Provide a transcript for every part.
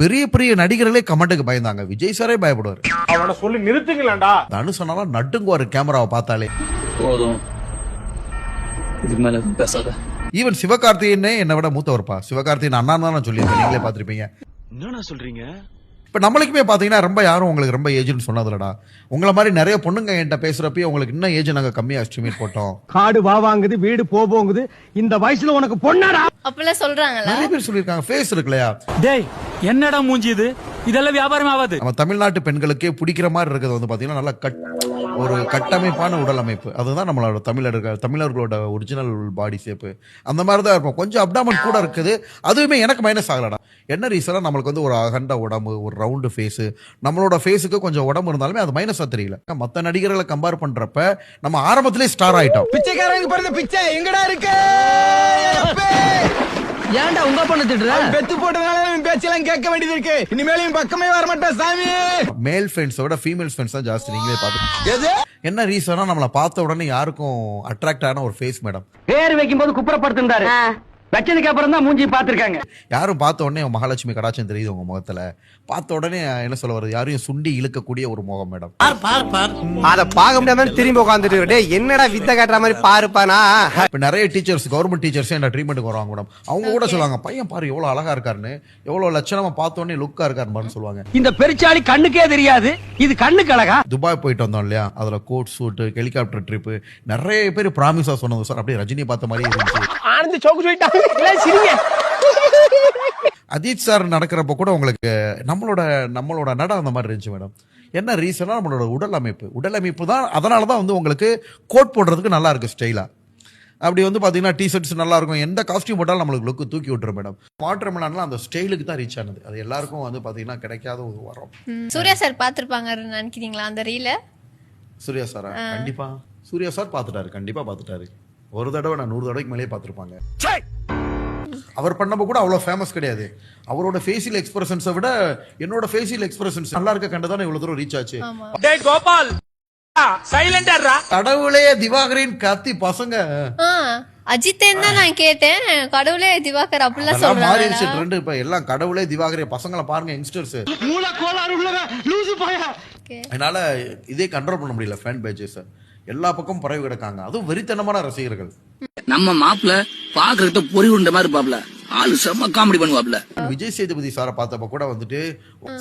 பெரிய பெரிய நடிகர்களே கமெண்ட்டுக்கு பயந்தாங்க. விஜய் சாரே பயப்படுவாரு. அவனை சொல்லி நிறுத்துங்களேன்டா. தனு சொன்னாலும் நட்டுங்குவாரு கேமராவை பார்த்தாலே. போதும், இதுக்கு மேல பேசாத. ஈவன் சிவகார்த்திகேயனே என்னை விட மூத்தவர்ப்பா. சிவகார்த்திகேயன் அண்ணா தான் நான் சொல்லியிருக்கேன், நீங்களே பார்த்திருப்பீங்க. என்னடா சொல்றீங்க? இப்ப நம்மளுக்குமே பாத்தீங்கன்னா ரொம்ப யாரும் உங்களுக்கு ரொம்ப ஏஜ்னு சொன்னதில்லடா. உங்களை மாதிரி நிறைய பொண்ணுங்க என்கிட்ட பேசுறப்ப உங்களுக்கு இன்னும் ஏஜ் நாங்க கம்மியா எஸ்டிமேட் போட்டோம். காடு வாங்குது, வீடு போகுது, இந்த வயசுல உனக்கு பொண்ணாடா அப்பெல்லாம் சொல்றாங்களா? நிறைய பேர் சொல்லிருக்காங்க. ஃபேஸ் இருக்குல்லையா? டேய், என்னடா மூஞ்சி இது? இதெல்லாம் வியாபாரம் ஆகாது. நம்ம தமிழ்நாட்டு பெண்களுக்கே பிடிக்கிற மாதிரி இருக்கிறது வந்து பாத்தீங்கன்னா நல்லா ஒரு கட்டமைப்பான உடல் அமைப்பு. அதுதான் நம்மளோட தமிழர்களோட ஒரிஜினல் பாடி ஷேப்பு. அந்த மாதிரி தான் இருக்கும். கொஞ்சம் அப்டாமன் கூட இருக்குது. அதுவுமே எனக்கு மைனஸ் ஆகலடா. என்ன ரீசனா நம்மளுக்கு வந்து ஒரு அகண்ட உடம்பு, ஒரு ரவுண்டு ஃபேஸ். நம்மளோட ஃபேஸுக்கு கொஞ்சம் உடம்பு இருந்தாலுமே அது மைனஸா தெரியல. மத்த நடிகர்களை கம்பேர் பண்றப்ப நம்ம ஆரம்பத்திலே ஸ்டார் ஆயிட்டோம். பிச்சைக்காரங்க பிறந்த பிச்சை எங்கடா இருக்கு? ஏன்டா உங்க பொண்ணு திட்டுற? பெத்து போட்டனால பேச்செல்லாம் கேட்க வேண்டியது இருக்கு. இனிமேலும் பக்கமே வர மாட்டேன் சாமி. மேல் ஃபேன்ஸை விட ஃபீமேல் ஃபேன்ஸ் தான் ஜாஸ்தி. நீங்களே பாத்து என்ன ரீசனா நம்மள பார்த்த உடனே யாருக்கும் அட்ராக்ட் ஆன ஒரு ஃபேஸ் மேடம். பேர் வைக்கும் போது குப்புறப்படுத்திருந்தாரு. வச்சதுக்கு அப்புறம் தான் மூஞ்சி பாத்துருக்காங்க. யாரும் பார்த்த உடனே மகாலட்சுமி கடாட்சம் தெரியுது உங்க முகத்துல. பார்த்த உடனே என்ன சொல்ல வருது, யாரையும் சுண்டி இழுக்கக்கூடிய ஒரு முகம் மேடம். அத பாக்க முடியாம திரும்பி உட்காந்துட்டு என்னடா வித்த காட்டுற மாதிரி பாருப்பானா. இப்ப நிறைய டீச்சர்ஸ், கவர்மெண்ட் டீச்சர்ஸ் என்ன ட்ரீட்மெண்ட் வருவாங்க மேடம். அவங்க கூட சொல்லுவாங்க, பையன் பாரு எவ்வளவு அழகா இருக்காருன்னு, எவ்வளவு லட்சணமா பார்த்த உடனே லுக்கா இருக்காருன்னு சொல்லுவாங்க. இந்த பெருச்சாளி கண்ணுக்கே தெரியாது, இது கண்ணுக்கு அழகா. துபாய் போயிட்டு வந்தோம் இல்லையா, அதுல கோட் சூட், ஹெலிகாப்டர் ட்ரிப், நிறைய பேர் ப்ராமிஸா சொன்னது சார் அப்படியே ரஜினி பார்த்த மாதிரி இருந்துச்சு. ஆனந்த் சோக்கு சொல்லிட்டாங்க. அஜித் சார் நடக்கிறப்ப கூட உங்களுக்கு நம்மளோட நடம் அந்த மாதிரி இருந்துச்சு மேடம். என்ன ரீசனா நம்மளோட உடல் அமைப்பு தான். அதனால தான் வந்து உங்களுக்கு கோட் போடுறதுக்கு நல்லா இருக்கு ஸ்டைலா. அப்படி வந்து பாத்தீங்கன்னா டிஷர்ட்ஸ் நல்லா இருக்கும். எந்த காஸ்டியூம் போட்டாலும் நம்மளுக்கு லுக்கு தூக்கி விட்டுரும் மேடம். வாட்டர்மெலன்லாம் அந்த ஸ்டைலுக்கு தான் ரீச் ஆனது. அது எல்லாருக்கும் வந்து பாத்தீங்கன்னா கிடைக்காத ஒரு வரம். சூர்யா சார் பாத்துருப்பாங்கன்னு நினைக்கிறீங்களா அந்த ரீல? சூர்யா சாரா? கண்டிப்பா சூர்யா சார் பாத்துட்டாரு, கண்டிப்பா பாத்துட்டாரு. ஒரு தடவை நான் 100 தடவைக்கு மேலேயே பார்த்துருப்பாங்க. அவர் பண்ணப்ப கூட அவ்வளோ ஃபேமஸ் கிடையாது. அவரோட ஃபேஷியல் எக்ஸ்பிரஷன்ஸை விட என்னோட ஃபேஷியல் எக்ஸ்பிரஷன்ஸ் நல்லா இருக்க கண்டுதானே இவ்வளவு தூரம் ரீச் ஆச்சு. டேய் கோபால், சைலண்டா. கடவுளே திவாகரின் கத்தி பசங்க. அஜித் தான் நான் கேட்டேன். கடவுளே திவாகர் அப்படிலாம் சொல்றாங்க. மாறிடுச்சு ட்ரெண்ட். இப்ப எல்லாம் கடவுளே திவாகரே பசங்களை பாருங்க, யங்ஸ்டர்ஸ். மூல கோளாறு உள்ளவ லூசு பையா. என்னால இதே கண்ட்ரோல் பண்ண முடியல. ஃபேன் பேஜஸ் எல்லா பக்கமும் பரவி கிடக்காங்க. அதுவும் வெறித்தனமான ரசிகர்கள். நம்ம மாப்பிள்ள பாக்குறத பொறி உண்ட மாதிரி பாப்ல ஆளு செம்ம காமெடி பண்ணுவாப்ல. விஜய் சேதுபதி சாரை பார்த்தப்ப கூட வந்துட்டு,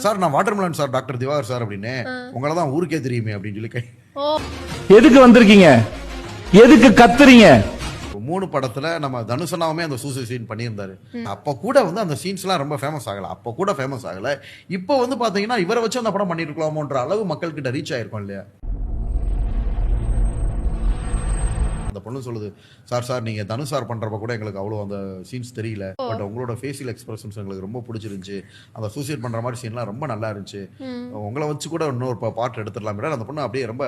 சார் நான் watermelon sir, doctor Divakar sir அப்படின்னு, உங்களை தான் ஊருக்கே தெரியுமே அப்படின்னு சொல்லி. எதுக்கு வந்திருக்கீங்க? எதுக்கு கத்துறீங்க? 3 படத்துல நம்ம தனுஷனாவுமே அந்த சூசைட் சீன் பண்ணியிருந்தாரு. அப்ப கூட வந்து அந்த சீன்ஸ் எல்லாம் ரொம்ப ஃபேமஸ் ஆகல. அப்ப கூட ஃபேமஸ் ஆகல. இப்போ வந்து பாத்தீங்கன்னா இவரை வச்சு அந்த படம் பண்ணிருக்கலாமோன்ற அளவு மக்கள் கிட்ட ரீச் ஆயிருக்கும் இல்லையா. அந்த பொண்ணு சொல்லுது, சார் நீங்க தனுஷ் சார் பண்றப்ப கூட எங்களுக்கு அவ்வளவு அந்த சீன்ஸ் தெரியல. பட் உங்களோட ஃபேஷியல் எக்ஸ்பிரஷன்ஸ் எங்களுக்கு ரொம்ப பிடிச்சிருந்துச்சு. அந்த சூசைட் பண்ற மாதிரி சீன்லாம் ரொம்ப நல்லா இருந்துச்சு. உங்களை வச்சு கூட இன்னொரு பாட்டு எடுத்துடலாம். அந்த பொண்ணு அப்படியே ரொம்ப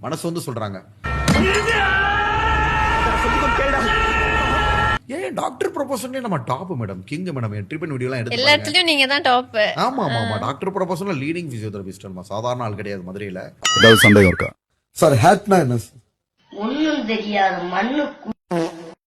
மனசு வந்து சொல்றாங்க. ஏன் டாக்டர் ப்ரொபோசன்ல நம்ம top madam, king madam. Treatment video எல்லாம் எடுத்து எல்லா இடத்துலயும் நீங்க தான் டாப். ஆமா. டாக்டர் ப்ரொபோசன்ல லீடிங் பிசியோதெரபிஸ்ட். நம்ம சாதாரண ஆள் கிடையாது மதுரையில. ஏதாவது சந்தேகம் இருக்கா சார்? ஹேட்னா என்ன? ஒண்ணும் தெரியாத மண்ணு